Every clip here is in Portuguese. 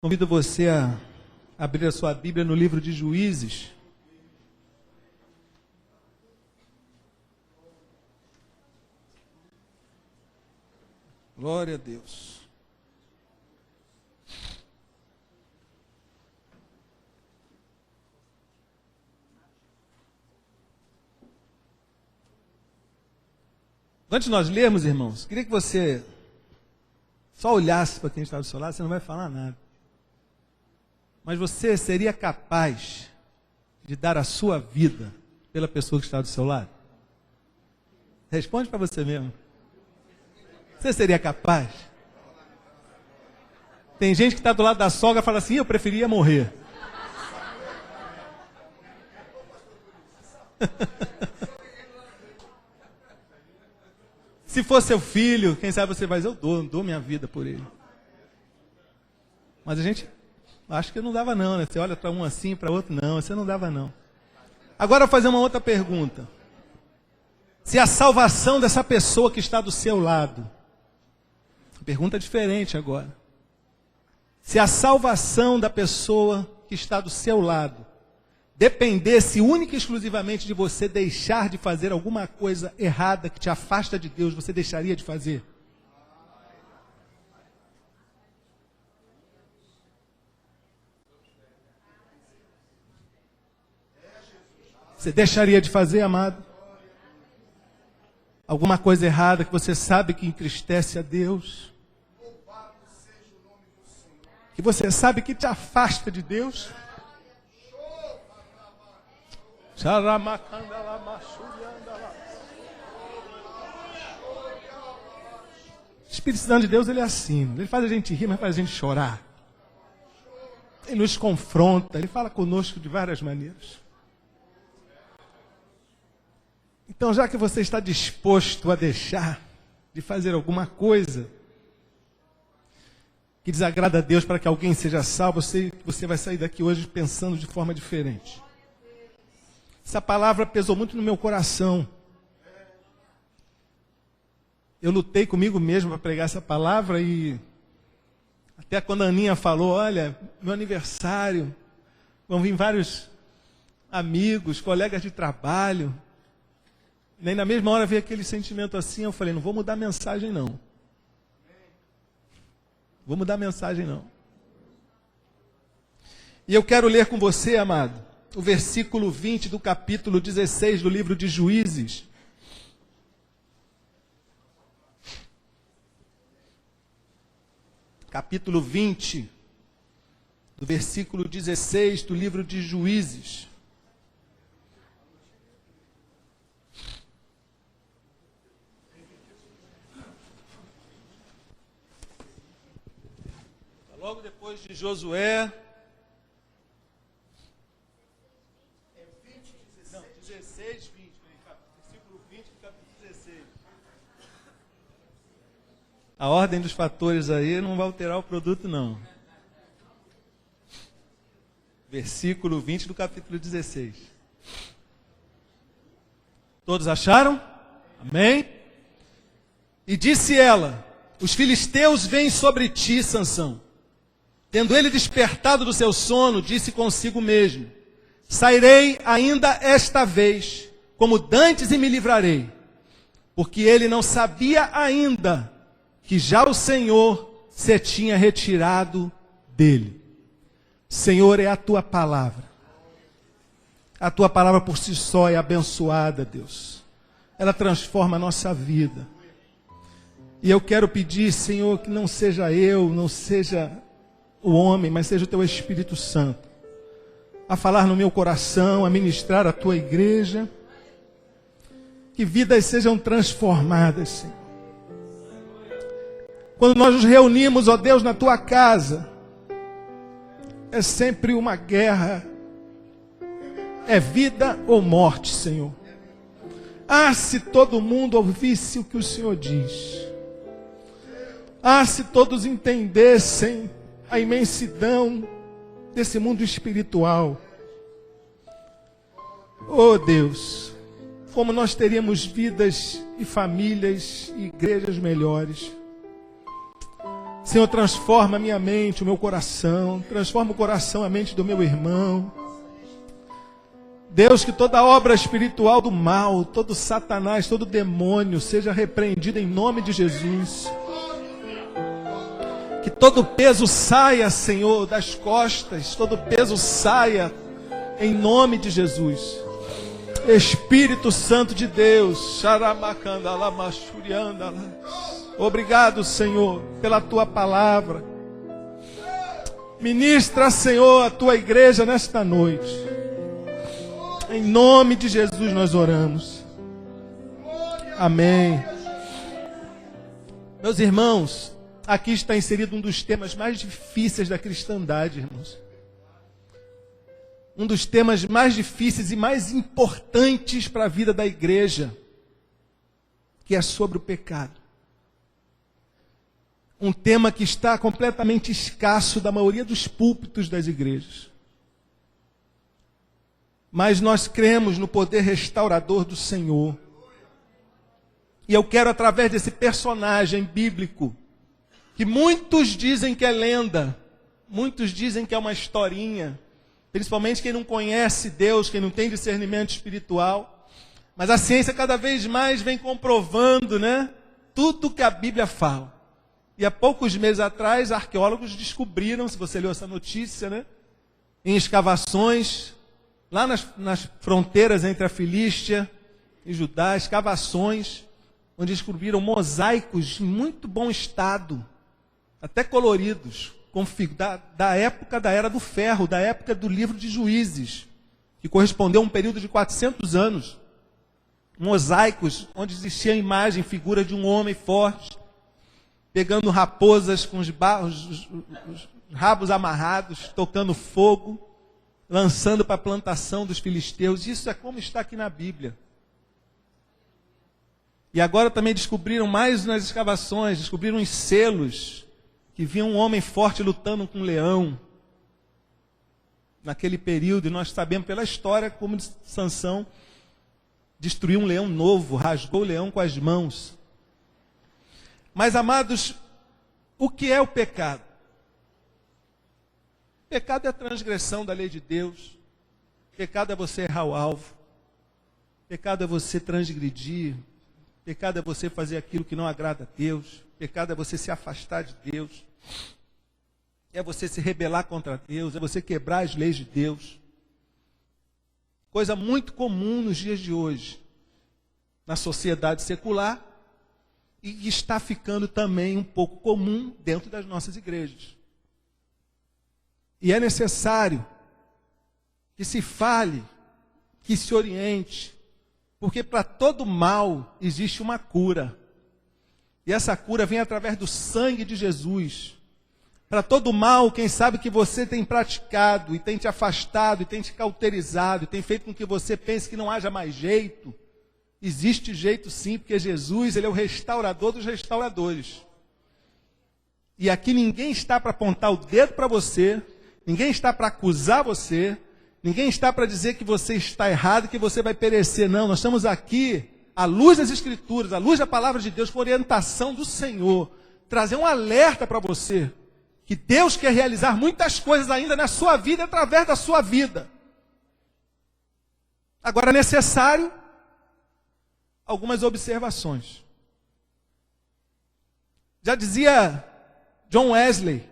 Convido você a abrir a sua Bíblia no livro de Juízes. Glória a Deus. Antes de nós lermos, irmãos, queria que você só olhasse para quem está do seu lado, você não vai falar nada. Mas você seria capaz de dar a sua vida pela pessoa que está do seu lado? Responde para você mesmo. Você seria capaz? Tem gente que está do lado da sogra e fala assim, eu preferia morrer. Se for seu filho, quem sabe você vai dizer, eu dou minha vida por ele. Mas a gente acha que não dava não, né? Você olha para um assim, para outro não, você não dava não. Agora eu vou fazer uma outra pergunta. Se a salvação dessa pessoa que está do seu lado, pergunta diferente agora. Se a salvação da pessoa que está do seu lado dependesse única e exclusivamente de você deixar de fazer alguma coisa errada que te afasta de Deus, você deixaria de fazer? Você deixaria de fazer, amado? Alguma coisa errada que você sabe que entristece a Deus? Que você sabe que te afasta de Deus? O Espírito Santo de Deus, ele é assim. Ele faz a gente rir, mas faz a gente chorar. Ele nos confronta, ele fala conosco de várias maneiras. Então, já que você está disposto a deixar de fazer alguma coisa que desagrada a Deus para que alguém seja salvo, você vai sair daqui hoje pensando de forma diferente. Essa palavra pesou muito no meu coração. Eu lutei comigo mesmo para pregar essa palavra e até quando a Aninha falou, olha, meu aniversário, vão vir vários amigos, colegas de trabalho. Nem na mesma hora veio aquele sentimento assim, eu falei, não vou mudar a mensagem não. Vou mudar a mensagem não. E eu quero ler com você, amado, o versículo 20 do capítulo 16 do livro de Juízes. Capítulo 20, do versículo 16 do livro de Juízes. Logo depois de Josué. 16, 20. Versículo 20 do capítulo 16. A ordem dos fatores aí não vai alterar o produto, não. Versículo 20 do capítulo 16. Todos acharam? Amém? E disse ela, os filisteus vêm sobre ti, Sansão. Tendo ele despertado do seu sono, disse consigo mesmo, sairei ainda esta vez, como dantes e me livrarei. Porque ele não sabia ainda que já o Senhor se tinha retirado dele. Senhor, é a tua palavra. A tua palavra por si só é abençoada, Deus. Ela transforma a nossa vida. E eu quero pedir, Senhor, que não seja eu, não seja o homem, mas seja o teu Espírito Santo a falar no meu coração, a ministrar a tua igreja, que vidas sejam transformadas, Senhor. Quando nós nos reunimos, ó Deus, na tua casa, é sempre uma guerra, é vida ou morte, Senhor. Ah, se todo mundo ouvisse o que o Senhor diz. Ah, se todos entendessem a imensidão desse mundo espiritual. Oh Deus, como nós teríamos vidas e famílias e igrejas melhores. Senhor, transforma a minha mente, o meu coração. Transforma o coração, a mente do meu irmão. Deus, que toda obra espiritual do mal, todo Satanás, todo demônio seja repreendido em nome de Jesus. Que todo peso saia, Senhor, das costas. Todo peso saia em nome de Jesus. Espírito Santo de Deus. Obrigado, Senhor, pela tua palavra. Ministra, Senhor, a tua igreja nesta noite. Em nome de Jesus nós oramos. Amém. Meus irmãos, aqui está inserido um dos temas mais difíceis da cristandade, irmãos. Um dos temas mais difíceis e mais importantes para a vida da igreja, que é sobre o pecado. Um tema que está completamente escasso da maioria dos púlpitos das igrejas. Mas nós cremos no poder restaurador do Senhor. E eu quero, através desse personagem bíblico, que muitos dizem que é lenda, muitos dizem que é uma historinha, principalmente quem não conhece Deus, quem não tem discernimento espiritual, mas a ciência cada vez mais vem comprovando, né, tudo que a Bíblia fala. E há poucos meses atrás, arqueólogos descobriram, se você leu essa notícia, né, em escavações, lá nas fronteiras entre a Filístia e Judá, escavações, onde descobriram mosaicos em muito bom estado, até coloridos, da época da Era do Ferro, da época do livro de Juízes, que correspondeu a um período de 400 anos. Mosaicos onde existia a imagem, figura de um homem forte, pegando raposas com os rabos amarrados, tocando fogo, lançando para a plantação dos filisteus. Isso é como está aqui na Bíblia. E agora também descobriram mais nas escavações, descobriram os selos, que via um homem forte lutando com um leão. Naquele período, e nós sabemos pela história como Sansão destruiu um leão novo, rasgou o leão com as mãos. Mas, amados, o que é o pecado? Pecado é a transgressão da lei de Deus. Pecado é você errar o alvo. Pecado é você transgredir. Pecado é você fazer aquilo que não agrada a Deus. Pecado é você se afastar de Deus. É você se rebelar contra Deus. É você quebrar as leis de Deus. Coisa muito comum nos dias de hoje, na sociedade secular, e está ficando também um pouco comum dentro das nossas igrejas. E é necessário que se fale, que se oriente, porque para todo mal existe uma cura. E essa cura vem através do sangue de Jesus. Para todo mal, quem sabe que você tem praticado, e tem te afastado, e tem te cauterizado, e tem feito com que você pense que não haja mais jeito. Existe jeito sim, porque Jesus, ele é o restaurador dos restauradores. E aqui ninguém está para apontar o dedo para você, ninguém está para acusar você, ninguém está para dizer que você está errado, que você vai perecer. Não, nós estamos aqui, à luz das Escrituras, à luz da palavra de Deus, com orientação do Senhor, trazer um alerta para você, que Deus quer realizar muitas coisas ainda na sua vida, através da sua vida. Agora é necessário algumas observações. Já dizia John Wesley,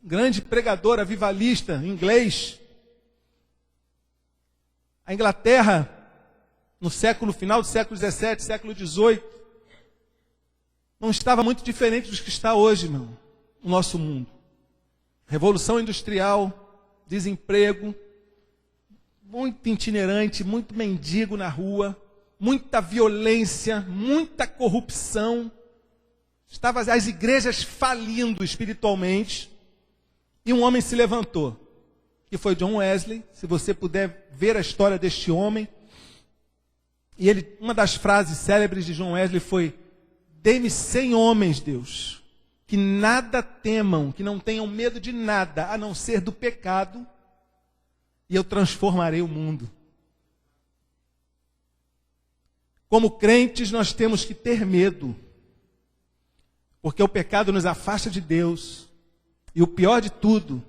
grande pregador avivalista inglês, a Inglaterra, no final do século XVII, século XVIII, não estava muito diferente do que está hoje, irmão, no nosso mundo. Revolução industrial, desemprego, muito itinerante, muito mendigo na rua, muita violência, muita corrupção. Estavam as igrejas falindo espiritualmente. E um homem se levantou, que foi John Wesley. Se você puder ver a história deste homem. E uma das frases célebres de John Wesley foi: dê-me 100 homens, Deus, que nada temam, que não tenham medo de nada, a não ser do pecado, e eu transformarei o mundo. Como crentes, nós temos que ter medo. Porque o pecado nos afasta de Deus. E o pior de tudo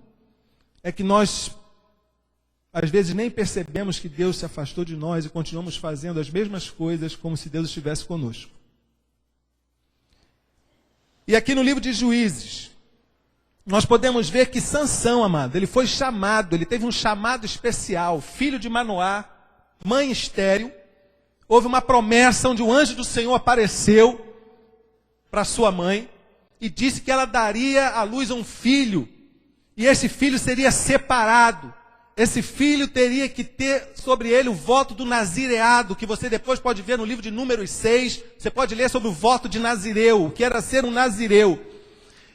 é que nós, às vezes, nem percebemos que Deus se afastou de nós e continuamos fazendo as mesmas coisas como se Deus estivesse conosco. E aqui no livro de Juízes, nós podemos ver que Sansão, amado, ele foi chamado, ele teve um chamado especial, filho de Manoá, mãe estéril. Houve uma promessa onde o anjo do Senhor apareceu para sua mãe e disse que ela daria à luz um filho, e esse filho seria separado. Esse filho teria que ter sobre ele o voto do nazireado, que você depois pode ver no livro de Números 6, você pode ler sobre o voto de Nazireu, o que era ser um nazireu.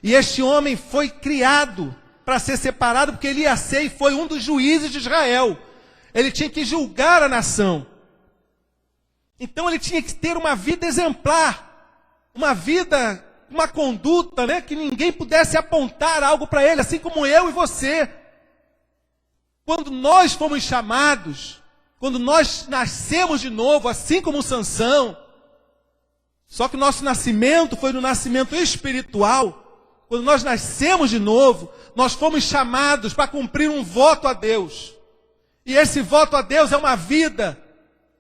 E este homem foi criado para ser separado, porque ele ia ser e foi um dos juízes de Israel. Ele tinha que julgar a nação. Então ele tinha que ter uma vida exemplar, uma conduta, né, que ninguém pudesse apontar algo para ele, assim como eu e você. Quando nós fomos chamados, quando nós nascemos de novo, assim como Sansão, só que o nosso nascimento foi no nascimento espiritual. Quando nós nascemos de novo, nós fomos chamados para cumprir um voto a Deus. E esse voto a Deus é uma vida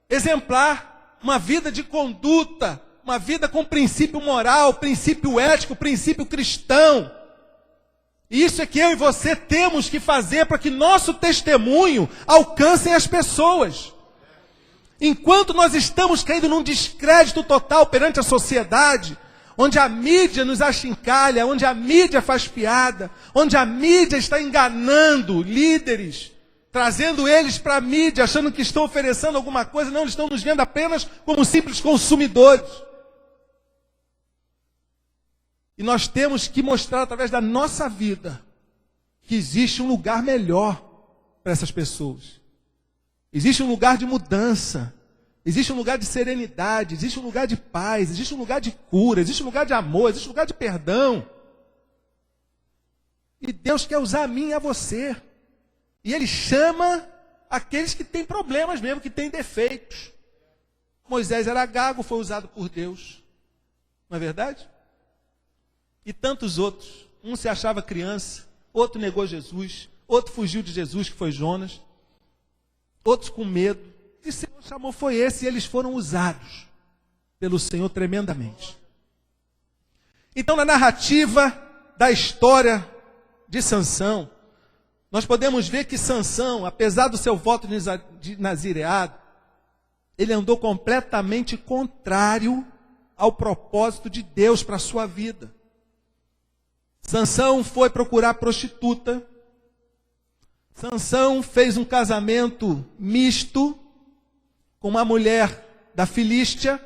exemplar, uma vida de conduta, uma vida com princípio moral, princípio ético, princípio cristão. E isso é que eu e você temos que fazer para que nosso testemunho alcance as pessoas. Enquanto nós estamos caindo num descrédito total perante a sociedade, onde a mídia nos achincalha, onde a mídia faz piada, onde a mídia está enganando líderes, trazendo eles para a mídia, achando que estão oferecendo alguma coisa, não, eles estão nos vendo apenas como simples consumidores. E nós temos que mostrar através da nossa vida que existe um lugar melhor para essas pessoas. Existe um lugar de mudança, existe um lugar de serenidade, existe um lugar de paz, existe um lugar de cura, existe um lugar de amor, existe um lugar de perdão. E Deus quer usar a mim e a você. E Ele chama aqueles que têm problemas mesmo, que têm defeitos. Moisés era gago, foi usado por Deus. Não é verdade? E tantos outros. Um se achava criança, outro negou Jesus, outro fugiu de Jesus, que foi Jonas. Outros com medo. E o Senhor chamou foi esse, e eles foram usados pelo Senhor tremendamente. Então, na narrativa da história de Sansão, nós podemos ver que Sansão, apesar do seu voto de nazireado, ele andou completamente contrário ao propósito de Deus para a sua vida. Sansão foi procurar prostituta. Sansão fez um casamento misto com uma mulher da Filístia.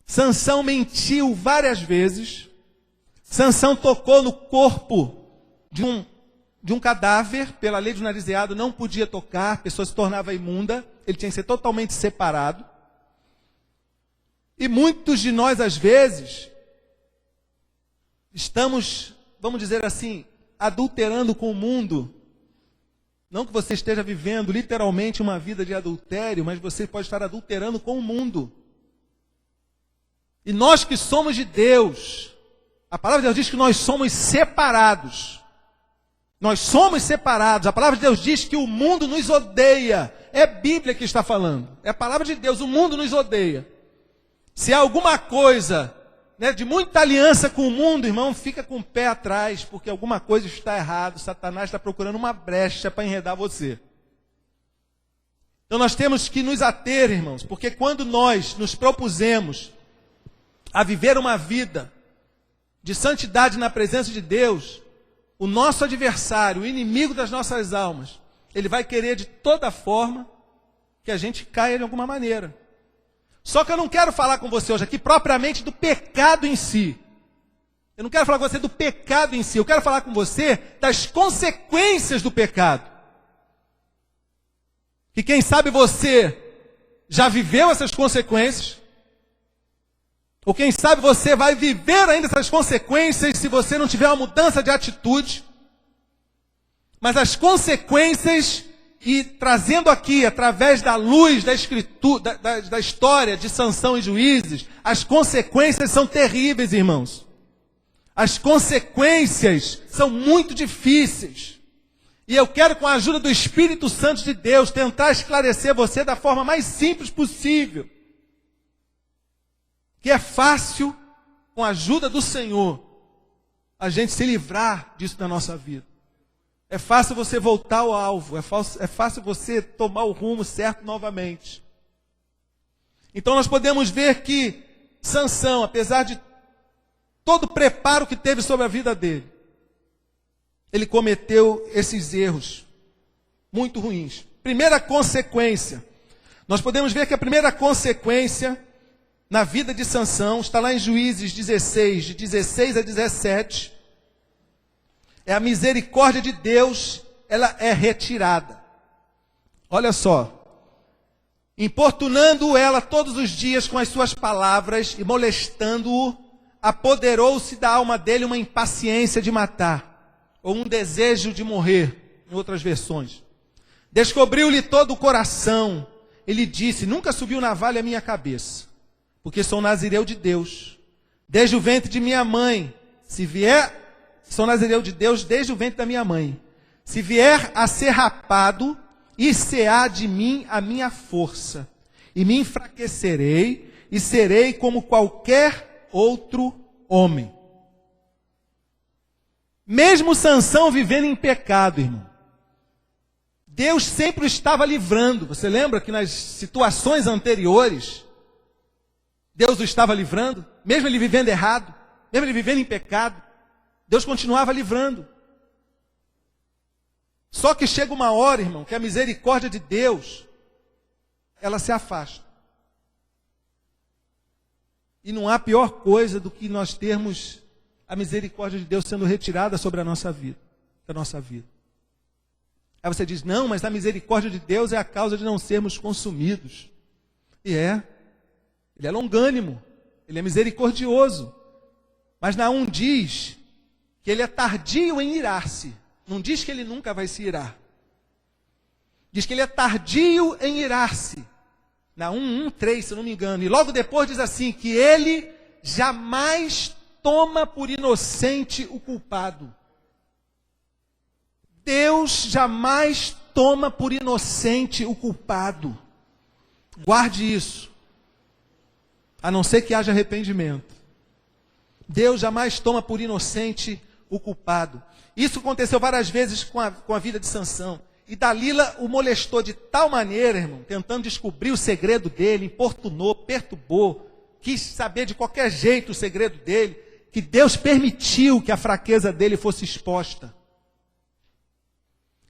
Sansão mentiu várias vezes. Sansão tocou no corpo de um cadáver, pela lei do nazireado não podia tocar, a pessoa se tornava imunda, ele tinha que ser totalmente separado. E muitos de nós, às vezes, estamos, vamos dizer assim, adulterando com o mundo. Não que você esteja vivendo literalmente uma vida de adultério, mas você pode estar adulterando com o mundo. E nós que somos de Deus, a palavra de Deus diz que nós somos separados. Nós somos separados. A palavra de Deus diz que o mundo nos odeia. É a Bíblia que está falando. É a palavra de Deus. O mundo nos odeia. Se há alguma coisa, né, de muita aliança com o mundo, irmão, fica com o pé atrás, porque alguma coisa está errada. Satanás está procurando uma brecha para enredar você. Então nós temos que nos ater, irmãos, porque quando nós nos propusemos a viver uma vida de santidade na presença de Deus, o nosso adversário, o inimigo das nossas almas, ele vai querer de toda forma que a gente caia de alguma maneira. Só que eu não quero falar com você hoje aqui propriamente do pecado em si. Eu não quero falar com você do pecado em si. Eu quero falar com você das consequências do pecado. Que quem sabe você já viveu essas consequências. Ou quem sabe você vai viver ainda essas consequências se você não tiver uma mudança de atitude. Mas as consequências, e trazendo aqui, através da luz da escritura, da história de Sansão e Juízes, as consequências são terríveis, irmãos. As consequências são muito difíceis. E eu quero, com a ajuda do Espírito Santo de Deus, tentar esclarecer você da forma mais simples possível. Que é fácil, com a ajuda do Senhor, a gente se livrar disso na nossa vida. É fácil você voltar ao alvo, é fácil você tomar o rumo certo novamente. Então nós podemos ver que Sansão, apesar de todo o preparo que teve sobre a vida dele, ele cometeu esses erros muito ruins. Primeira consequência, nós podemos ver que a primeira consequência na vida de Sansão está lá em Juízes 16, de 16 a 17. É a misericórdia de Deus, ela é retirada. Olha só. Importunando ela todos os dias com as suas palavras e molestando-o, apoderou-se da alma dele uma impaciência de matar, ou um desejo de morrer, em outras versões. Descobriu-lhe todo o coração, ele disse: nunca subiu navalha à minha cabeça, porque sou nazireu de Deus, desde o ventre de minha mãe. Sou nazireu de Deus desde o ventre da minha mãe. Se vier a ser rapado, ir-se-á de mim a minha força, e me enfraquecerei, e serei como qualquer outro homem. Mesmo Sansão vivendo em pecado, irmão, Deus sempre o estava livrando. Você lembra que nas situações anteriores, Deus o estava livrando? Mesmo ele vivendo errado, mesmo ele vivendo em pecado, Deus continuava livrando. Só que chega uma hora, irmão, que a misericórdia de Deus, ela se afasta. E não há pior coisa do que nós termos a misericórdia de Deus sendo retirada sobre a nossa vida, da nossa vida. Aí você diz: não, mas a misericórdia de Deus é a causa de não sermos consumidos. E ele é longânimo, ele é misericordioso. Mas Naum diz que ele é tardio em irar-se. Não diz que ele nunca vai se irar. Diz que ele é tardio em irar-se. Naum 1:3, se eu não me engano. E logo depois diz assim, que ele jamais toma por inocente o culpado. Deus jamais toma por inocente o culpado. Guarde isso. A não ser que haja arrependimento. Deus jamais toma por inocente o culpado. Isso aconteceu várias vezes com a vida de Sansão. E Dalila o molestou de tal maneira, irmão, tentando descobrir o segredo dele, importunou, perturbou, quis saber de qualquer jeito o segredo dele, que Deus permitiu que a fraqueza dele fosse exposta.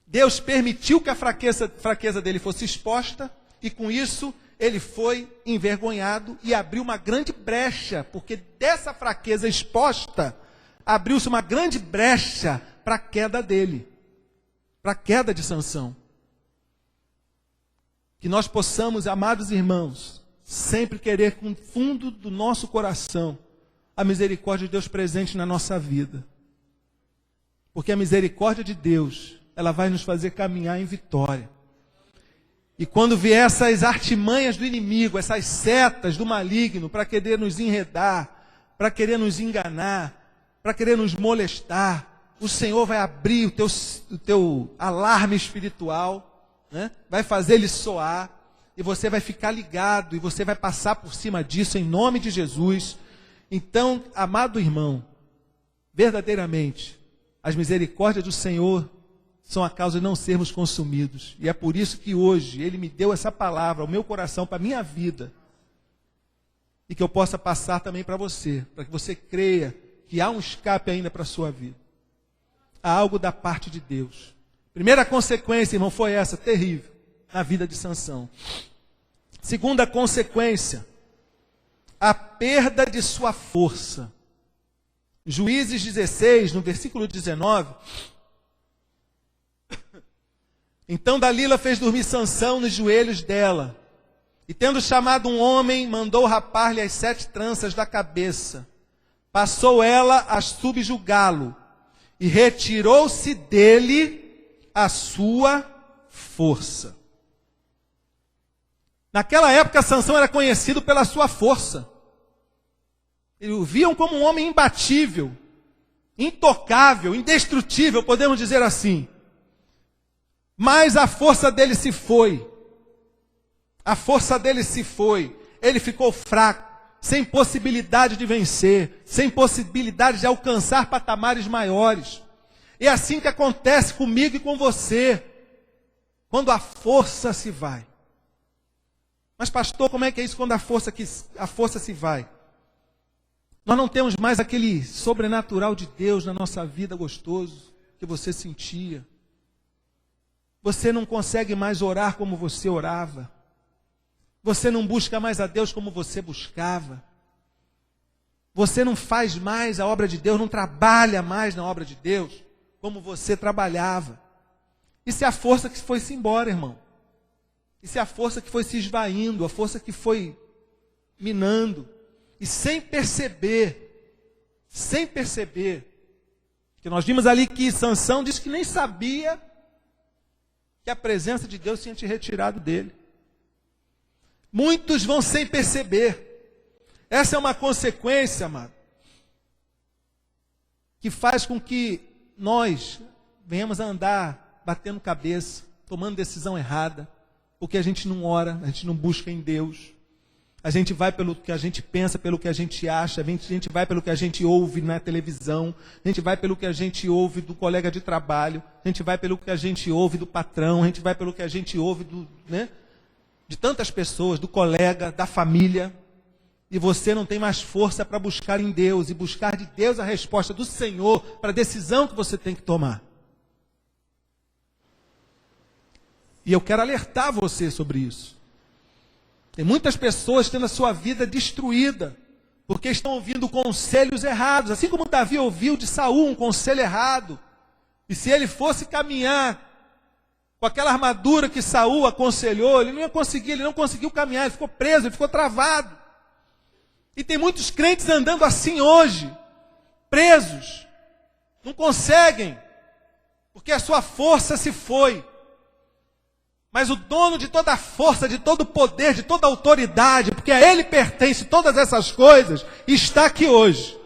Deus permitiu que a fraqueza dele fosse exposta, e com isso ele foi envergonhado e abriu uma grande brecha, porque dessa fraqueza exposta, abriu-se uma grande brecha para a queda dele, para a queda de Sansão. Que nós possamos, amados irmãos, sempre querer com o fundo do nosso coração a misericórdia de Deus presente na nossa vida. Porque a misericórdia de Deus, ela vai nos fazer caminhar em vitória. E quando vier essas artimanhas do inimigo, essas setas do maligno para querer nos enredar, para querer nos enganar, para querer nos molestar, o Senhor vai abrir o teu alarme espiritual, né? Vai fazer ele soar, e você vai ficar ligado, e você vai passar por cima disso em nome de Jesus. Então, amado irmão, verdadeiramente, as misericórdias do Senhor são a causa de não sermos consumidos. E é por isso que hoje Ele me deu essa palavra ao meu coração, para a minha vida. E que eu possa passar também para você, para que você creia que há um escape ainda para a sua vida. Há algo da parte de Deus. Primeira consequência, irmão, foi essa, terrível, na vida de Sansão. Segunda consequência, a perda de sua força. Juízes 16, no versículo 19... Então Dalila fez dormir Sansão nos joelhos dela, e tendo chamado um homem, mandou rapar-lhe as 7 tranças da cabeça. Passou ela a subjugá-lo, e retirou-se dele a sua força. Naquela época, Sansão era conhecido pela sua força. Eles o viam como um homem imbatível, intocável, indestrutível, podemos dizer assim. Mas a força dele se foi. A força dele se foi. Ele ficou fraco, sem possibilidade de vencer, sem possibilidade de alcançar patamares maiores. É assim que acontece comigo e com você, quando a força se vai. Mas pastor, como é que é isso quando a força se vai? Nós não temos mais aquele sobrenatural de Deus na nossa vida gostoso que você sentia. Você não consegue mais orar como você orava. Você não busca mais a Deus como você buscava. Você não faz mais a obra de Deus, não trabalha mais na obra de Deus como você trabalhava. Isso é a força que foi-se embora, irmão. Isso é a força que foi se esvaindo, a força que foi minando. E sem perceber, que nós vimos ali que Sansão disse que nem sabia que a presença de Deus tinha te retirado dele. Muitos vão sem perceber. Essa é uma consequência, amado, que faz com que nós venhamos a andar batendo cabeça, tomando decisão errada, porque a gente não ora, a gente não busca em Deus. A gente vai pelo que a gente pensa, pelo que a gente acha, a gente vai pelo que a gente ouve na televisão, a gente vai pelo que a gente ouve do colega de trabalho, a gente vai pelo que a gente ouve do patrão, a gente vai pelo que a gente ouve de tantas pessoas, do colega, da família, e você não tem mais força para buscar em Deus, e buscar de Deus a resposta do Senhor para a decisão que você tem que tomar. E eu quero alertar você sobre isso. Tem muitas pessoas tendo a sua vida destruída, porque estão ouvindo conselhos errados, assim como Davi ouviu de Saul um conselho errado. E se ele fosse caminhar com aquela armadura que Saul aconselhou, ele não ia conseguir, ele não conseguiu caminhar, ele ficou preso, ele ficou travado. E tem muitos crentes andando assim hoje, presos, não conseguem, porque a sua força se foi. Mas o dono de toda a força, de todo o poder, de toda a autoridade, porque a Ele pertence todas essas coisas, está aqui hoje.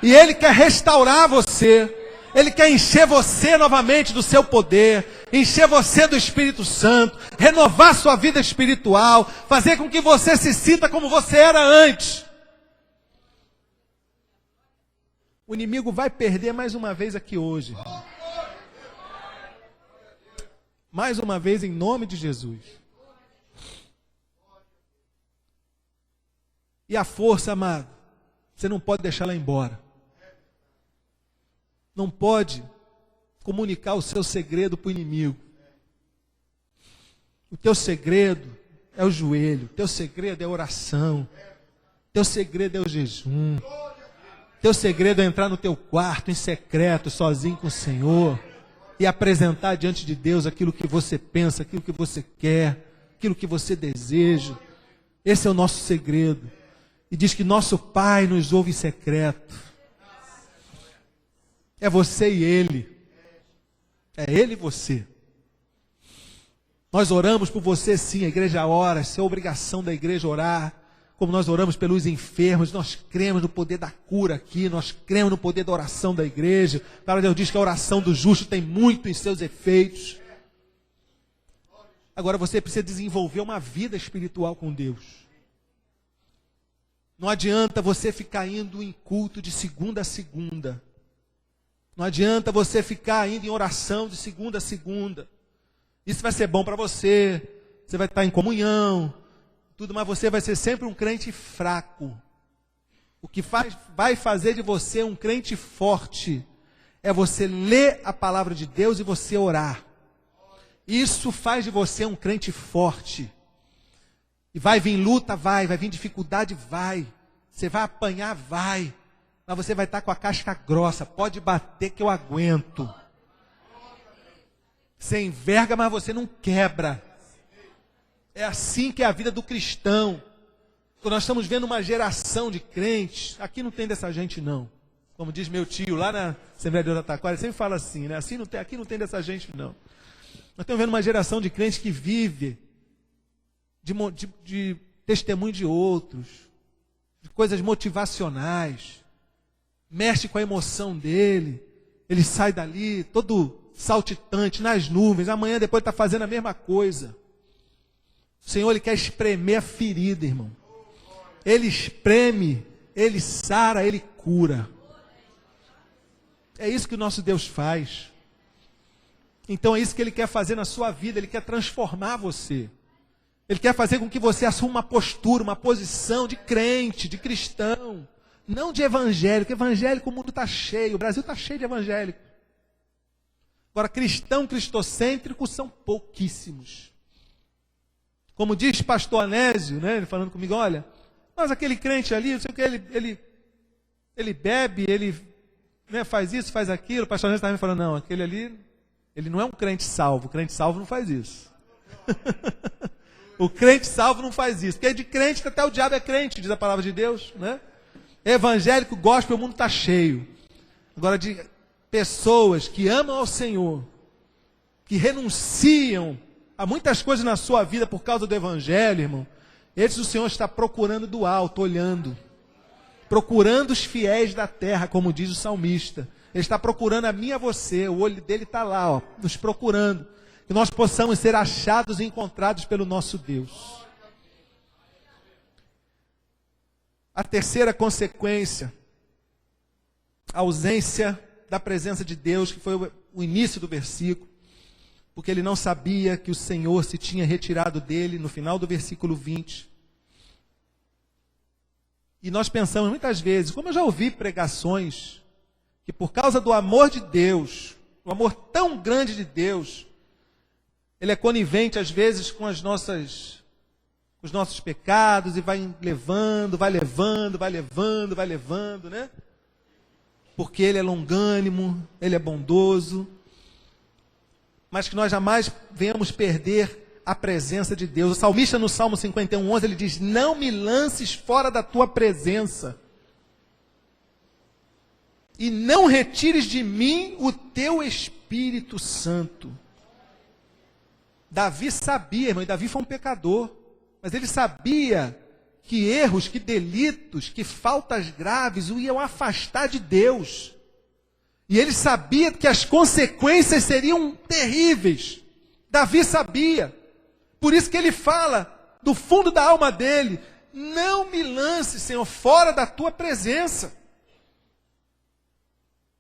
E Ele quer restaurar você. Ele quer encher você novamente do seu poder, encher você do Espírito Santo, renovar sua vida espiritual, fazer com que você se sinta como você era antes. O inimigo vai perder mais uma vez aqui hoje. Mais uma vez, em nome de Jesus. E a força, amado, você não pode deixar ela embora. Não pode comunicar o seu segredo para o inimigo. O teu segredo é o joelho, o teu segredo é a oração, o teu segredo é o jejum, o teu segredo é entrar no teu quarto em secreto, sozinho com o Senhor, e apresentar diante de Deus aquilo que você pensa, aquilo que você quer, aquilo que você deseja. Esse é o nosso segredo. E diz que nosso Pai nos ouve em secreto. É você e Ele. É Ele e você. Nós oramos por você sim, a igreja ora, isso é obrigação da igreja orar. Como nós oramos pelos enfermos, nós cremos no poder da cura aqui, nós cremos no poder da oração da igreja. A palavra de Deus diz que a oração do justo tem muito em seus efeitos. Agora você precisa desenvolver uma vida espiritual com Deus. Não adianta você ficar indo em culto de segunda a segunda. Não adianta você ficar indo em oração de segunda a segunda. Isso vai ser bom para você, você vai estar em comunhão, tudo, mas você vai ser sempre um crente fraco. O que vai fazer de você um crente forte é você ler a palavra de Deus e você orar. Isso faz de você um crente forte. E vai vir luta, vai vir dificuldade, vai. Você vai apanhar, vai. Mas você vai estar com a casca grossa, pode bater que eu aguento. Você enverga, mas você não quebra. É assim que é a vida do cristão. Quando nós estamos vendo uma geração de crentes, aqui não tem dessa gente não. Como diz meu tio lá na Assembleia de Deus da Taquara, ele sempre fala assim, né? Assim não tem, aqui não tem dessa gente não. Nós estamos vendo uma geração de crentes que vive de testemunho de outros, de coisas motivacionais. mexe com a emoção dele. Ele sai dali todo saltitante, nas nuvens. Amanhã depois está fazendo a mesma coisa. O Senhor, Ele quer espremer a ferida, irmão. Ele espreme, Ele sara, Ele cura. É isso que o nosso Deus faz. Então é isso que Ele quer fazer na sua vida. Ele quer transformar você. Ele quer fazer com que você assuma uma postura, uma posição de crente, de cristão. Não de evangélico. Evangélico, o mundo está cheio. O Brasil está cheio de evangélico. Agora, cristão cristocêntrico são pouquíssimos. Como diz pastor Anésio, né, ele falando comigo, olha, mas aquele crente ali, não sei o que, ele bebe, ele, né, faz isso, faz aquilo. O pastor Anésio estava me falando, não, aquele ali, ele não é um crente salvo. O crente salvo não faz isso. O crente salvo não faz isso. Porque de crente, até o diabo é crente, diz a palavra de Deus, né? Evangélico, gospel, o mundo está cheio. Agora, de pessoas que amam ao Senhor, que renunciam a muitas coisas na sua vida por causa do Evangelho, irmão, esses o Senhor está procurando do alto, olhando. Procurando os fiéis da terra, como diz o salmista. Ele está procurando a mim e a você, o olho dele está lá, ó, nos procurando. Que nós possamos ser achados e encontrados pelo nosso Deus. A terceira consequência, a ausência da presença de Deus, que foi o início do versículo, porque ele não sabia que o Senhor se tinha retirado dele, no final do versículo 20. E nós pensamos muitas vezes, como eu já ouvi pregações, que por causa do amor de Deus, o amor tão grande de Deus, Ele é conivente às vezes com os nossos pecados e vai levando, né? Porque Ele é longânimo, Ele é bondoso, mas que nós jamais venhamos perder a presença de Deus. O salmista no Salmo 51:11, ele diz, não me lances fora da tua presença, e não retires de mim o teu Espírito Santo. Davi sabia, irmão, e Davi foi um pecador, mas ele sabia que erros, que delitos, que faltas graves o iam afastar de Deus. E ele sabia que as consequências seriam terríveis. Davi sabia. Por isso que ele fala, do fundo da alma dele, não me lance, Senhor, fora da tua presença.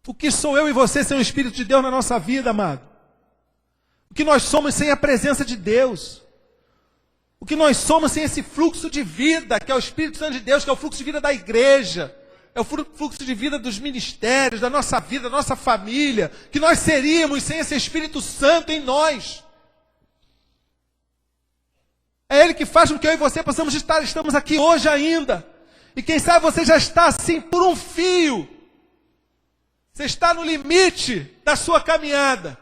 O que sou eu e você sem o Espírito de Deus na nossa vida, amado? O que nós somos sem a presença de Deus? O que nós somos sem esse fluxo de vida, que é o Espírito Santo de Deus, que é o fluxo de vida da igreja, é o fluxo de vida dos ministérios, da nossa vida, da nossa família, que nós seríamos sem esse Espírito Santo em nós. É Ele que faz com que eu e você possamos estamos aqui hoje ainda. E quem sabe você já está assim por um fio. Você está no limite da sua caminhada.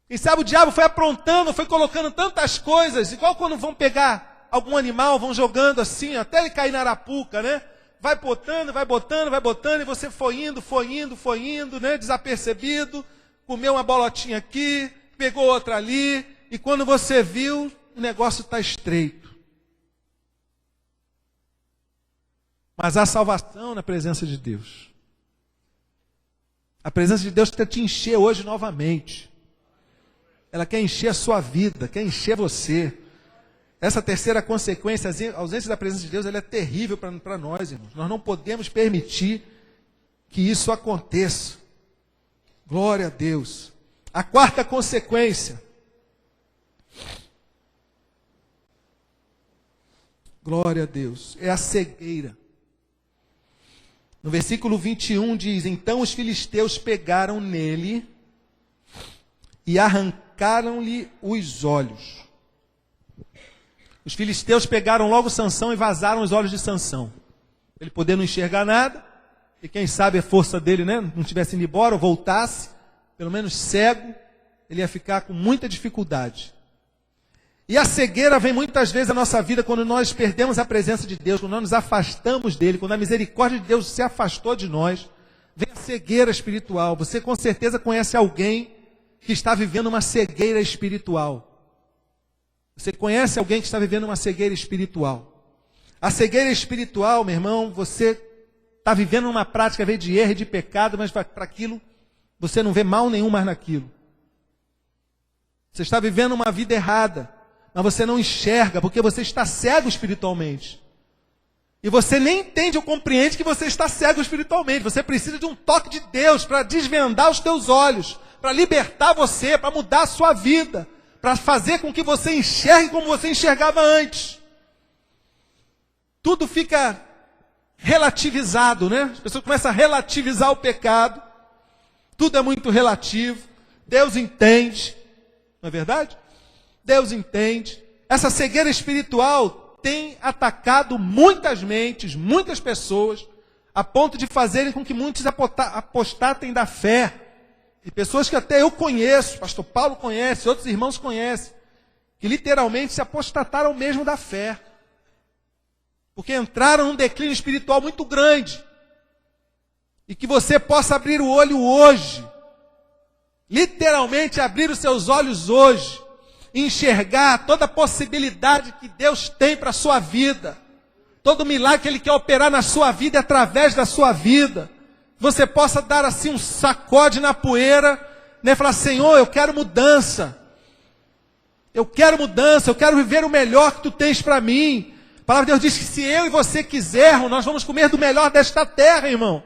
Quem sabe o diabo foi aprontando, foi colocando tantas coisas, igual quando vão pegar algum animal, vão jogando assim, até ele cair na arapuca, né? Vai botando, e você foi indo, né? Desapercebido, comeu uma bolotinha aqui, pegou outra ali, e quando você viu, o negócio está estreito. Mas há salvação na presença de Deus. A presença de Deus quer te encher hoje novamente. Ela quer encher a sua vida, quer encher você. Essa terceira consequência, a ausência da presença de Deus, ela é terrível para nós, irmãos. Nós não podemos permitir que isso aconteça. Glória a Deus. A quarta consequência. Glória a Deus. É a cegueira. No versículo 21 diz, então os filisteus pegaram nele e arrancaram-lhe os olhos. Os filisteus pegaram logo Sansão e vazaram os olhos de Sansão. Ele poder não enxergar nada, e quem sabe a força dele, né, não tivesse ido embora ou voltasse, pelo menos cego, ele ia ficar com muita dificuldade. E a cegueira vem muitas vezes na nossa vida quando nós perdemos a presença de Deus, quando nós nos afastamos dele, quando a misericórdia de Deus se afastou de nós, vem a cegueira espiritual. Você com certeza conhece alguém que está vivendo uma cegueira espiritual. Você conhece alguém que está vivendo uma cegueira espiritual? A cegueira espiritual, meu irmão, você está vivendo uma prática, às vezes, de erro e de pecado, mas para aquilo, você não vê mal nenhum mais naquilo. Você está vivendo uma vida errada, mas você não enxerga, porque você está cego espiritualmente. E você nem entende ou compreende que você está cego espiritualmente. Você precisa de um toque de Deus para desvendar os teus olhos, para libertar você, para mudar a sua vida, para fazer com que você enxergue como você enxergava antes. Tudo fica relativizado, né? As pessoas começam a relativizar o pecado. Tudo é muito relativo. Deus entende. Não é verdade? Deus entende. Essa cegueira espiritual tem atacado muitas mentes, muitas pessoas, a ponto de fazerem com que muitos apostatem da fé. E pessoas que até eu conheço, pastor Paulo conhece, outros irmãos conhecem, que literalmente se apostataram mesmo da fé. Porque entraram num declínio espiritual muito grande. E que você possa abrir o olho hoje. Literalmente abrir os seus olhos hoje. E enxergar toda a possibilidade que Deus tem para a sua vida. Todo milagre que Ele quer operar na sua vida e através da sua vida. Você possa dar assim um sacode na poeira, né? Falar, Senhor, eu quero mudança. Eu quero mudança, eu quero viver o melhor que Tu tens para mim. A palavra de Deus diz que se eu e você quisermos, nós vamos comer do melhor desta terra, irmão.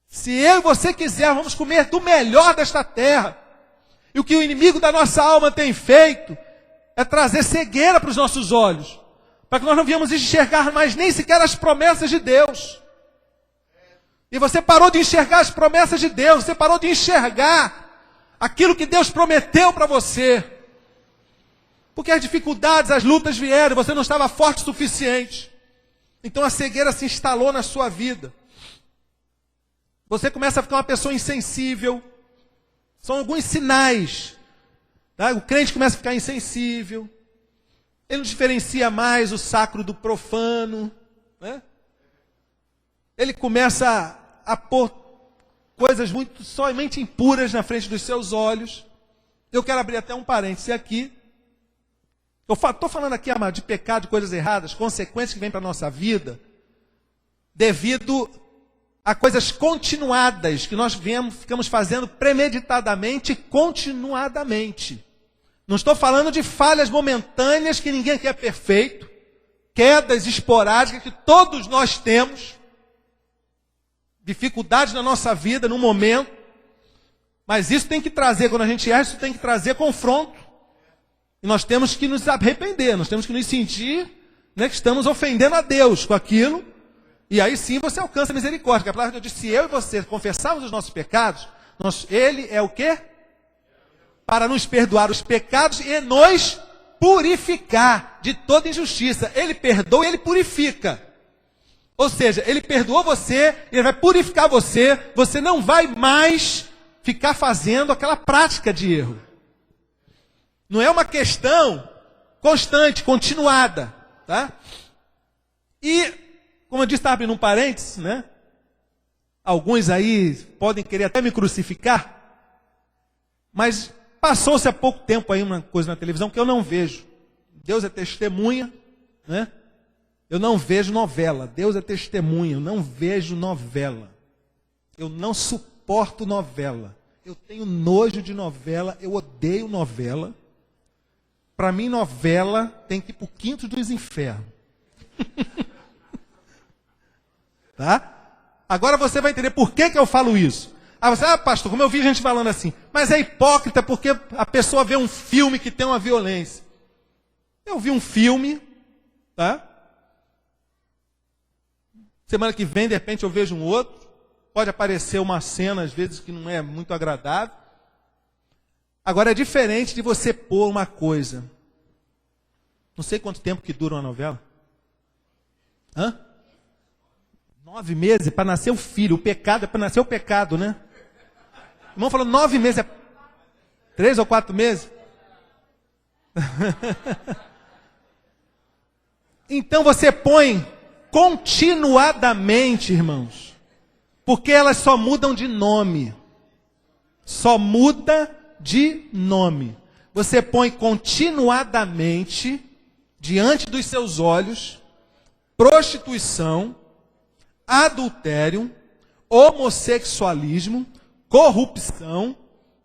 Se eu e você quisermos, vamos comer do melhor desta terra. E o que o inimigo da nossa alma tem feito é trazer cegueira para os nossos olhos, para que nós não venhamos enxergar mais nem sequer as promessas de Deus. E você parou de enxergar as promessas de Deus, você parou de enxergar aquilo que Deus prometeu para você. Porque as dificuldades, as lutas vieram, você não estava forte o suficiente. Então a cegueira se instalou na sua vida. Você começa a ficar uma pessoa insensível. São alguns sinais. Tá? O crente começa a ficar insensível. Ele não diferencia mais o sacro do profano. Né? Ele começa a pôr coisas muito somente impuras na frente dos seus olhos. Eu quero abrir até um parêntese aqui. Eu estou falando aqui, amado, de pecado, de coisas erradas, consequências que vêm para a nossa vida, devido a coisas continuadas que nós ficamos fazendo premeditadamente e continuadamente. Não estou falando de falhas momentâneas que ninguém quer perfeito, quedas esporádicas que todos nós temos, dificuldades na nossa vida, no momento, mas isso tem que trazer, quando a gente erra, isso tem que trazer confronto. E nós temos que nos arrepender, nós temos que nos sentir, né, que estamos ofendendo a Deus com aquilo, e aí sim você alcança a misericórdia. Porque a palavra de Deus diz, se eu e você confessarmos os nossos pecados, Ele é o quê? Para nos perdoar os pecados e nos purificar de toda injustiça. Ele perdoa e Ele purifica. Ou seja, Ele perdoou você, Ele vai purificar você, você não vai mais ficar fazendo aquela prática de erro. Não é uma questão constante, continuada, tá? E, como eu disse, estava abrindo um parênteses, né? Alguns aí podem querer até me crucificar, mas passou-se há pouco tempo aí uma coisa na televisão que eu não vejo. Deus é testemunha, né? Eu não vejo novela. Deus é testemunha, eu não vejo novela. Eu não suporto novela. Eu tenho nojo de novela, eu odeio novela. Para mim, novela tem que ir para o quinto dos infernos. Tá? Agora você vai entender por que eu falo isso. Você, pastor, como eu vi gente falando assim, mas é hipócrita porque a pessoa vê um filme que tem uma violência. Eu vi um filme, tá? Semana que vem, de repente, eu vejo um outro. Pode aparecer uma cena, às vezes, que não é muito agradável. Agora é diferente de você pôr uma coisa. Não sei quanto tempo que dura uma novela. 9 meses para nascer o filho. O pecado é para nascer o pecado, né? O irmão falou 9 meses. É 3 ou 4 meses? Então você põe continuadamente, irmãos. Porque elas só mudam de nome. Só muda de nome. Você põe continuadamente diante dos seus olhos prostituição, adultério, homossexualismo, corrupção,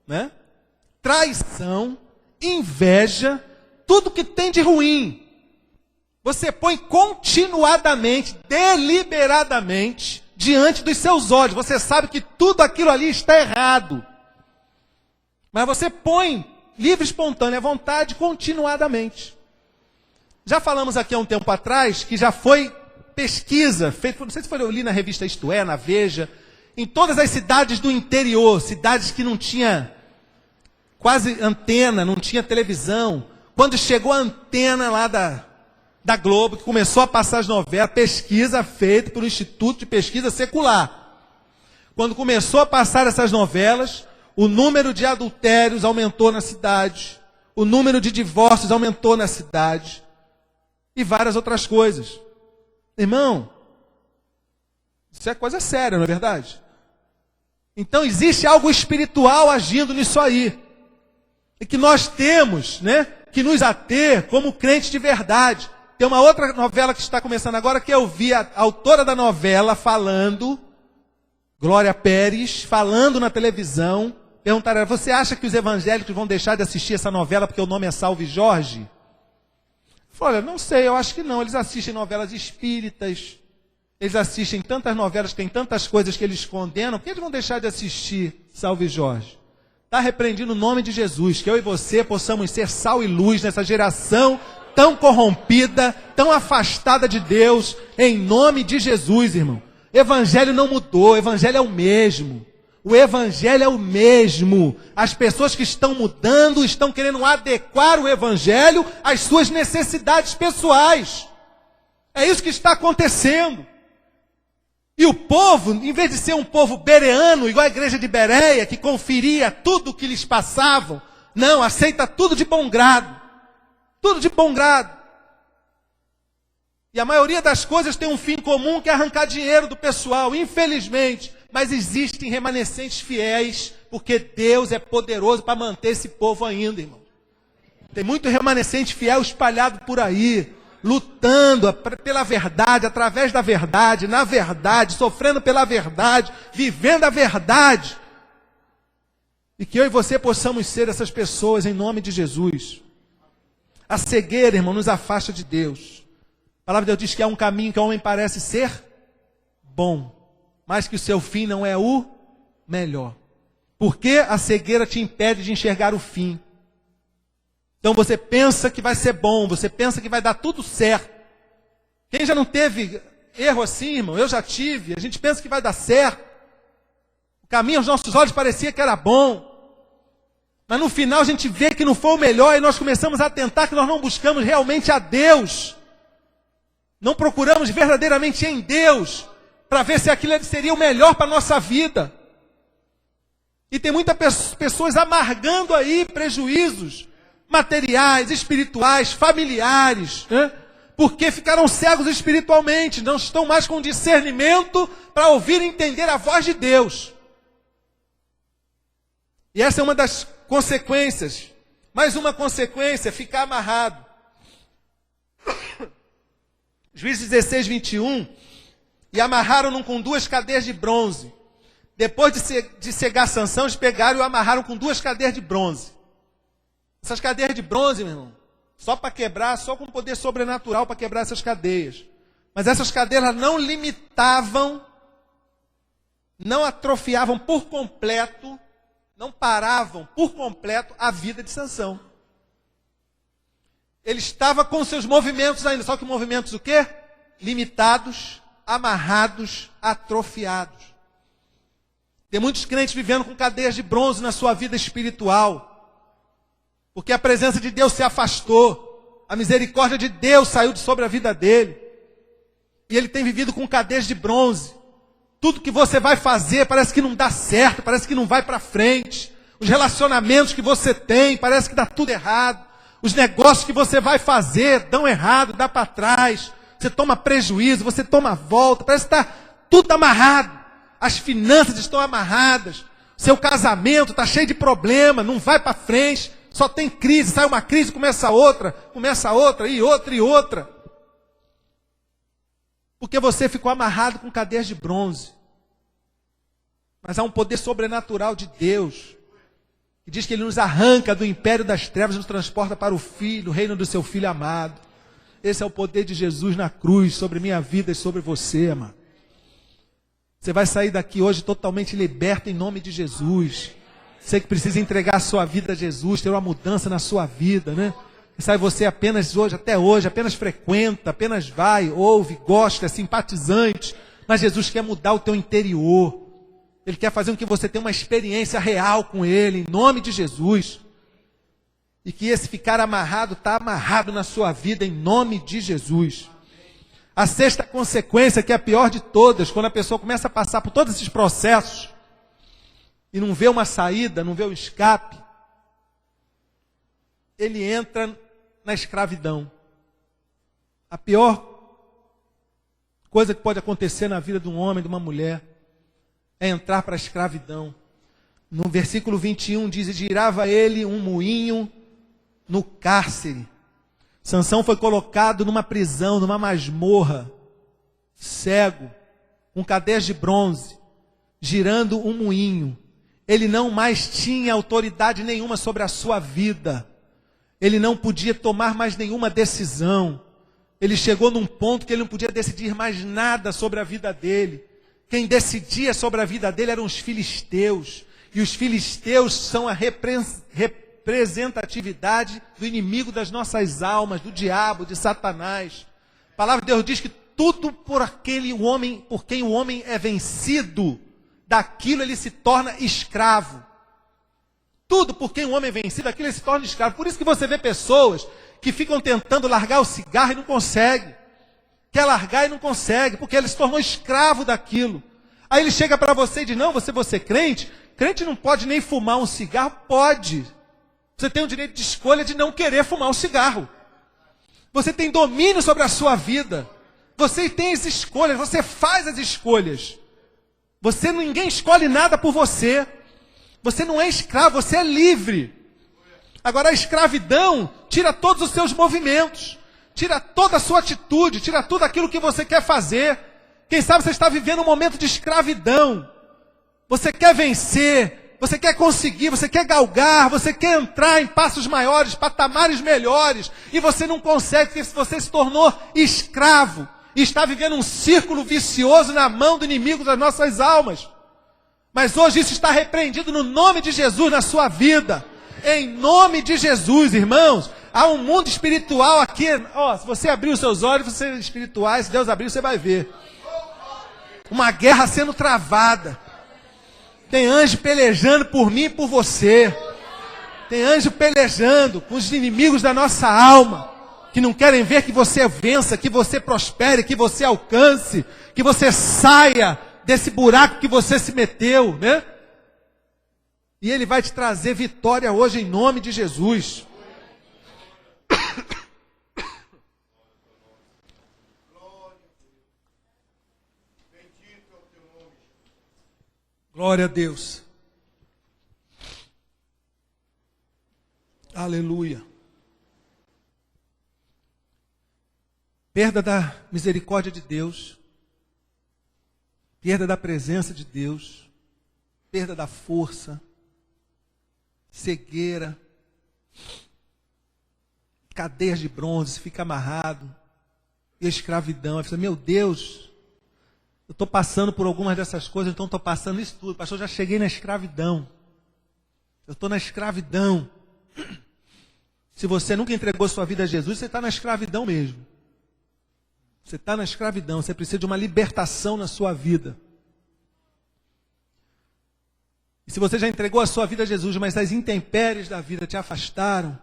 né? Traição, inveja, tudo que tem de ruim. Você põe continuadamente, deliberadamente, diante dos seus olhos. Você sabe que tudo aquilo ali está errado. Mas você põe livre, espontânea vontade, continuadamente. Já falamos aqui há um tempo atrás que já foi pesquisa, feita, não sei se foi, eu li na revista Isto É, na Veja, em todas as cidades do interior, cidades que não tinha quase antena, não tinha televisão. Quando chegou a antena lá da Globo, que começou a passar as novelas, pesquisa feita por um Instituto de Pesquisa Secular. Quando começou a passar essas novelas, o número de adultérios aumentou na cidade, o número de divórcios aumentou na cidade, e várias outras coisas. Irmão, isso é coisa séria, não é verdade? Então existe algo espiritual agindo nisso aí. E que nós temos, né, que nos ater como crente de verdade. Tem uma outra novela que está começando agora, que eu vi a autora da novela falando, Glória Pérez, falando na televisão. Perguntaram, você acha que os evangélicos vão deixar de assistir essa novela porque o nome é Salve Jorge? Eu falei, olha, não sei, eu acho que não. Eles assistem novelas espíritas, eles assistem tantas novelas, tem tantas coisas que eles condenam, por que eles vão deixar de assistir Salve Jorge? Está repreendido no nome de Jesus, que eu e você possamos ser sal e luz nessa geração tão corrompida, tão afastada de Deus, em nome de Jesus, irmão. Evangelho não mudou, o Evangelho é o mesmo. O Evangelho é o mesmo. As pessoas que estão mudando, estão querendo adequar o Evangelho às suas necessidades pessoais. É isso que está acontecendo. E o povo, em vez de ser um povo bereano, igual a igreja de Bereia, que conferia tudo o que lhes passavam, não, aceita tudo de bom grado. Tudo de bom grado. E a maioria das coisas tem um fim comum, que é arrancar dinheiro do pessoal, infelizmente. Mas existem remanescentes fiéis, porque Deus é poderoso para manter esse povo ainda, irmão. Tem muito remanescente fiel espalhado por aí, lutando pela verdade, através da verdade, na verdade, sofrendo pela verdade, vivendo a verdade. E que eu e você possamos ser essas pessoas em nome de Jesus. A cegueira, irmão, nos afasta de Deus. A palavra de Deus diz que há um caminho que o homem parece ser bom, mas que o seu fim não é o melhor. Porque a cegueira te impede de enxergar o fim. Então você pensa que vai ser bom, você pensa que vai dar tudo certo. Quem já não teve erro assim, irmão? Eu já tive. A gente pensa que vai dar certo. O caminho aos nossos olhos parecia que era bom. Mas no final a gente vê que não foi o melhor e nós começamos a atentar que nós não buscamos realmente a Deus. Não procuramos verdadeiramente em Deus para ver se aquilo seria o melhor para a nossa vida. E tem muitas pessoas amargando aí prejuízos materiais, espirituais, familiares, né? Porque ficaram cegos espiritualmente, não estão mais com discernimento para ouvir e entender a voz de Deus. E essa é uma das consequências. Mais uma consequência, ficar amarrado. Juízes 16, 21, e amarraram-no com 2 cadeias de bronze. Depois de cegar Sansão, eles pegaram e o amarraram com 2 cadeias de bronze. Essas cadeias de bronze, meu irmão, só para quebrar, só com poder sobrenatural para quebrar essas cadeias. Mas essas cadeias não limitavam, não atrofiavam por completo, não paravam por completo a vida de Sansão. Ele estava com seus movimentos ainda, só que movimentos o quê? Limitados, amarrados, atrofiados. Tem muitos crentes vivendo com cadeias de bronze na sua vida espiritual. Porque a presença de Deus se afastou. A misericórdia de Deus saiu de sobre a vida dele. E ele tem vivido com cadeias de bronze. Tudo que você vai fazer parece que não dá certo, parece que não vai para frente. Os relacionamentos que você tem, parece que dá tudo errado. Os negócios que você vai fazer dão errado, dá para trás. Você toma prejuízo, você toma volta, parece que está tudo amarrado. As finanças estão amarradas. Seu casamento está cheio de problema, não vai para frente. Só tem crise, sai uma crise, começa outra, e outra, e outra. Porque você ficou amarrado com cadeias de bronze. Mas há um poder sobrenatural de Deus, que diz que Ele nos arranca do império das trevas e nos transporta para o Filho, o reino do seu Filho amado. Esse é o poder de Jesus na cruz, sobre minha vida e sobre você, amado. Você vai sair daqui hoje totalmente liberto em nome de Jesus. Você que precisa entregar a sua vida a Jesus, ter uma mudança na sua vida, né? Quem sabe você apenas hoje, até hoje, apenas frequenta, apenas vai, ouve, gosta, é simpatizante. Mas Jesus quer mudar o teu interior. Ele quer fazer com que você tenha uma experiência real com Ele, em nome de Jesus. E que esse ficar amarrado, está amarrado na sua vida, em nome de Jesus. A sexta consequência, que é a pior de todas, quando a pessoa começa a passar por todos esses processos, e não vê uma saída, não vê um escape, ele entra na escravidão. A pior coisa que pode acontecer na vida de um homem, de uma mulher, é entrar para a escravidão. No versículo 21 diz: e girava ele um moinho no cárcere. Sansão foi colocado numa prisão, numa masmorra, cego, com cadeias de bronze, girando um moinho. Ele não mais tinha autoridade nenhuma sobre a sua vida. Ele não podia tomar mais nenhuma decisão. Ele chegou num ponto que ele não podia decidir mais nada sobre a vida dele. Quem decidia sobre a vida dele eram os filisteus. E os filisteus são a representatividade do inimigo das nossas almas, do diabo, de Satanás. A palavra de Deus diz que tudo por aquele homem, por quem o homem é vencido, daquilo ele se torna escravo. Tudo por quem o homem é vencido, daquilo ele se torna escravo. Por isso que você vê pessoas que ficam tentando largar o cigarro e não conseguem. Quer largar e não consegue, porque ele se tornou escravo daquilo. Aí ele chega para você e diz: não, você é crente? Crente não pode nem fumar um cigarro? Pode. Você tem o direito de escolha de não querer fumar um cigarro. Você tem domínio sobre a sua vida. Você tem as escolhas, você faz as escolhas. Ninguém escolhe nada por você. Você não é escravo, você é livre. Agora a escravidão tira todos os seus movimentos, tira toda a sua atitude, tira tudo aquilo que você quer fazer. Quem sabe você está vivendo um momento de escravidão. Você quer vencer, você quer conseguir, você quer galgar, você quer entrar em passos maiores, patamares melhores, e você não consegue, porque você se tornou escravo, e está vivendo um círculo vicioso na mão do inimigo das nossas almas. Mas hoje isso está repreendido no nome de Jesus na sua vida. Em nome de Jesus, irmãos. Há um mundo espiritual aqui. Se você abrir os seus olhos, você é espirituais, se Deus abrir, você vai ver. Uma guerra sendo travada. Tem anjo pelejando por mim e por você. Tem anjo pelejando com os inimigos da nossa alma, que não querem ver que você vença, que você prospere, que você alcance, que você saia desse buraco que você se meteu, né? E Ele vai te trazer vitória hoje em nome de Jesus. Glória a Deus. Aleluia. Perda da misericórdia de Deus. Perda da presença de Deus. Perda da força. Cegueira. Cadeias de bronze, fica amarrado. E escravidão. Aí você, meu Deus, eu estou passando por algumas dessas coisas, então estou passando isso tudo. Pastor, já cheguei na escravidão. Eu estou na escravidão. Se você nunca entregou sua vida a Jesus, você está na escravidão mesmo. Você está na escravidão, você precisa de uma libertação na sua vida. E se você já entregou a sua vida a Jesus, mas as intempéries da vida te afastaram,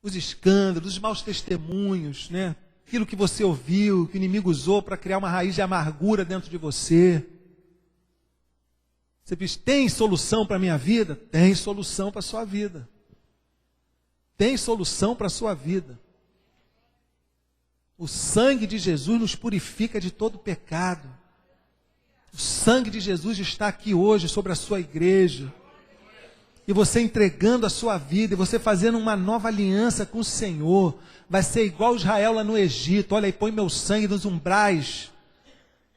os escândalos, os maus testemunhos, né? Aquilo que você ouviu, que o inimigo usou para criar uma raiz de amargura dentro de você. Você diz, tem solução para a minha vida? Tem solução para a sua vida. Tem solução para a sua vida. O sangue de Jesus nos purifica de todo pecado. O sangue de Jesus está aqui hoje sobre a sua igreja. E você entregando a sua vida, e você fazendo uma nova aliança com o Senhor. Vai ser igual Israel lá no Egito. Olha aí, põe meu sangue nos umbrais.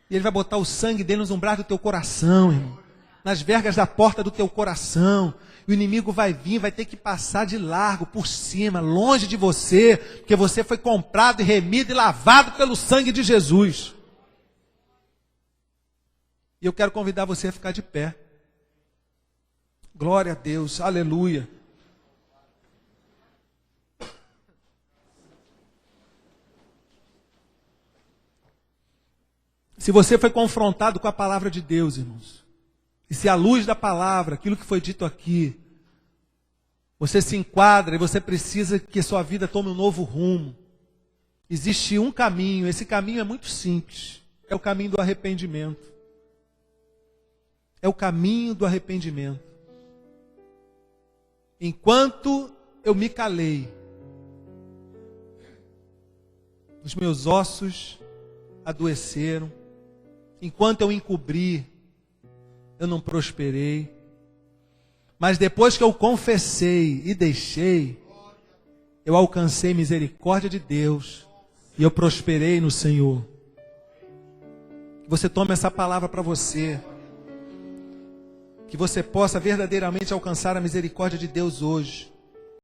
E Ele vai botar o sangue dele nos umbrais do teu coração, irmão. Nas vergas da porta do teu coração. O inimigo vai vir, vai ter que passar de largo, por cima, longe de você. Porque você foi comprado e remido e lavado pelo sangue de Jesus. E eu quero convidar você a ficar de pé. Glória a Deus, aleluia. Se você foi confrontado com a palavra de Deus, irmãos, e se à luz da palavra, aquilo que foi dito aqui, você se enquadra e você precisa que sua vida tome um novo rumo, existe um caminho, esse caminho é muito simples, é o caminho do arrependimento. É o caminho do arrependimento. Enquanto eu me calei, os meus ossos adoeceram. Enquanto eu encobri, eu não prosperei. Mas depois que eu confessei e deixei, eu alcancei misericórdia de Deus e eu prosperei no Senhor. Que você tome essa palavra para você. Que você possa verdadeiramente alcançar a misericórdia de Deus hoje.